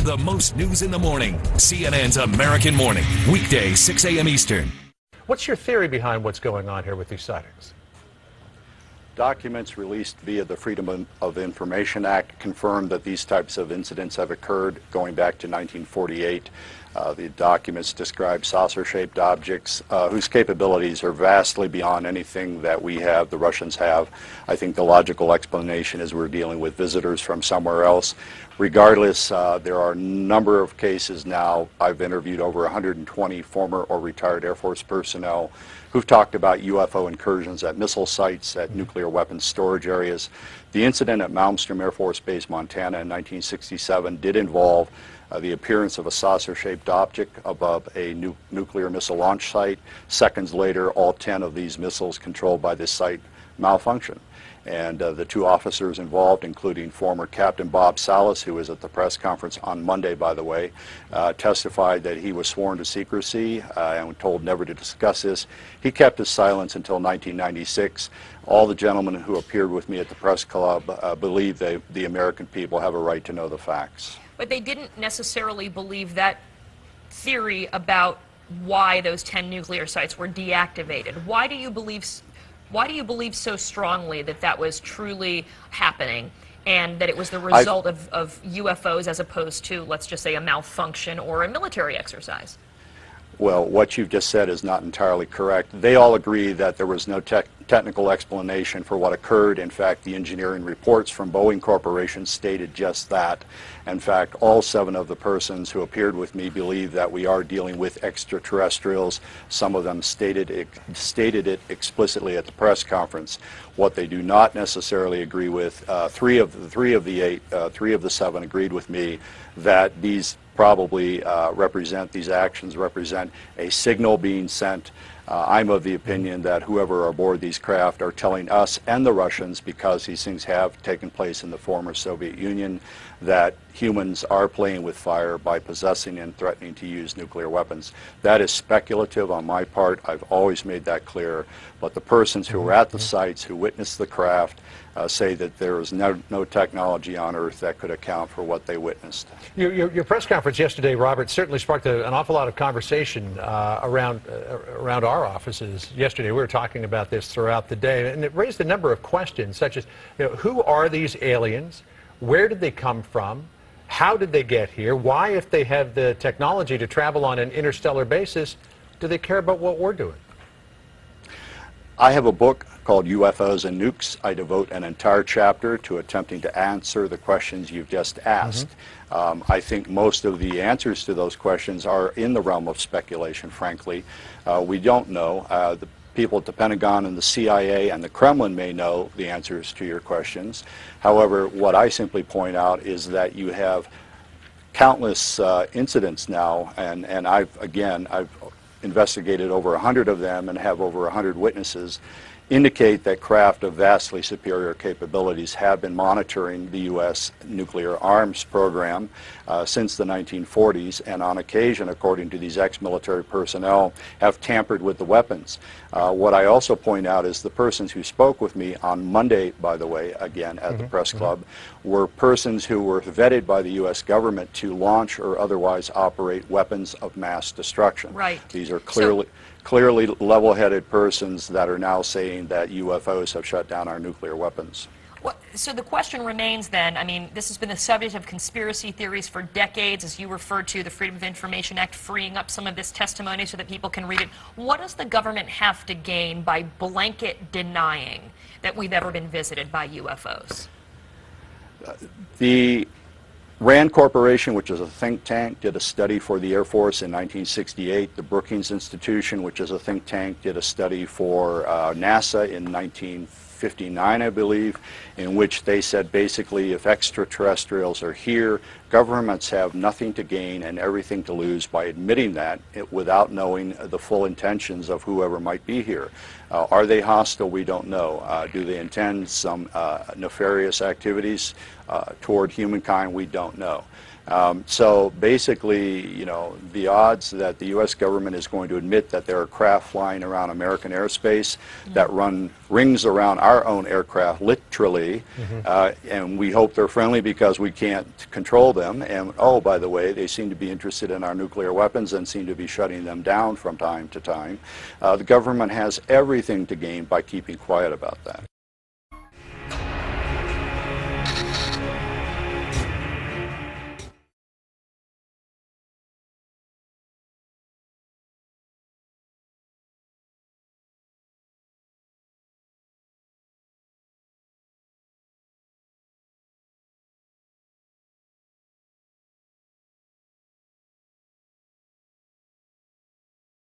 the most news in the morning. CNN's American Morning, weekday 6 a.m. Eastern. What's your theory behind what's going on here with these sightings? Documents released via the Freedom of Information Act confirm that these types of incidents have occurred going back to 1948. The documents describe saucer-shaped objects whose capabilities are vastly beyond anything that we have, the Russians have. I think the logical explanation is we're dealing with visitors from somewhere else. Regardless, there are a number of cases now. I've interviewed over 120 former or retired Air Force personnel who've talked about UFO incursions at missile sites, at nuclear weapons storage areas. The incident at Malmstrom Air Force Base, Montana in 1967 did involve the appearance of a saucer-shaped object above a nuclear missile launch site. Seconds later, all 10 of these missiles controlled by this site malfunctioned. And the two officers involved, including former Captain Bob Salas, who was at the press conference on Monday, by the way, testified that he was sworn to secrecy and told never to discuss this. He kept his silence until 1996. All the gentlemen who appeared with me at the press club believe the American people have a right to know the facts. But they didn't necessarily believe that theory about why those 10 nuclear sites were deactivated. Why do you believe so strongly that that was truly happening and that it was the result of UFOs as opposed to, let's just say, a malfunction or a military exercise? Well, what you've just said is not entirely correct. They all agree that there was no technical explanation for what occurred. In fact, the engineering reports from Boeing Corporation stated just that. In fact, all 7 of the persons who appeared with me believe that we are dealing with extraterrestrials. Some of them stated it explicitly at the press conference. What they do not necessarily agree with, three of the 7 agreed with me that these probably these actions represent a signal being sent. I'm of the opinion that whoever are aboard these craft are telling us and the Russians, because these things have taken place in the former Soviet Union, that humans are playing with fire by possessing and threatening to use nuclear weapons. That is speculative on my part. I've always made that clear. But the persons who were at the sites, who witnessed the craft, say that there is no technology on Earth that could account for what they witnessed. Your press conference yesterday, Robert, certainly sparked an awful lot of conversation around our offices yesterday. We were talking about this throughout the day, and it raised a number of questions, such as, who are these aliens? Where did they come from? How did they get here? Why, if they have the technology to travel on an interstellar basis, do they care about what we're doing? I have a book called UFOs and Nukes. I devote an entire chapter to attempting to answer the questions you've just asked. I think most of the answers to those questions are in the realm of speculation, frankly. We don't know. The people at the Pentagon and the CIA and the Kremlin may know the answers to your questions. However, what I simply point out is that you have countless incidents now, and I've investigated over 100 of them and have over 100 witnesses, indicate that craft of vastly superior capabilities have been monitoring the U.S. nuclear arms program since the 1940s, and on occasion, according to these ex-military personnel, have tampered with the weapons. What I also point out is the persons who spoke with me on Monday, by the way, again at the press club, were persons who were vetted by the U.S. government to launch or otherwise operate weapons of mass destruction. Right. These are clearly level-headed persons that are now saying that UFOs have shut down our nuclear weapons. Well, so the question remains then, I mean, this has been the subject of conspiracy theories for decades, as you referred to the Freedom of Information Act freeing up some of this testimony so that people can read it. What does the government have to gain by blanket denying that we've ever been visited by UFOs? The RAND Corporation, which is a think tank, did a study for the Air Force in 1968. The Brookings Institution, which is a think tank, did a study for NASA in 1959, I believe, in which they said basically if extraterrestrials are here, governments have nothing to gain and everything to lose by admitting that without knowing the full intentions of whoever might be here. Are they hostile? We don't know. Do they intend some nefarious activities toward humankind? We don't know. So basically, you know, the odds that the U.S. government is going to admit that there are craft flying around American airspace that run rings around our own aircraft, literally, and we hope they're friendly because we can't control them, and oh, by the way, they seem to be interested in our nuclear weapons and seem to be shutting them down from time to time. The government has everything to gain by keeping quiet about that.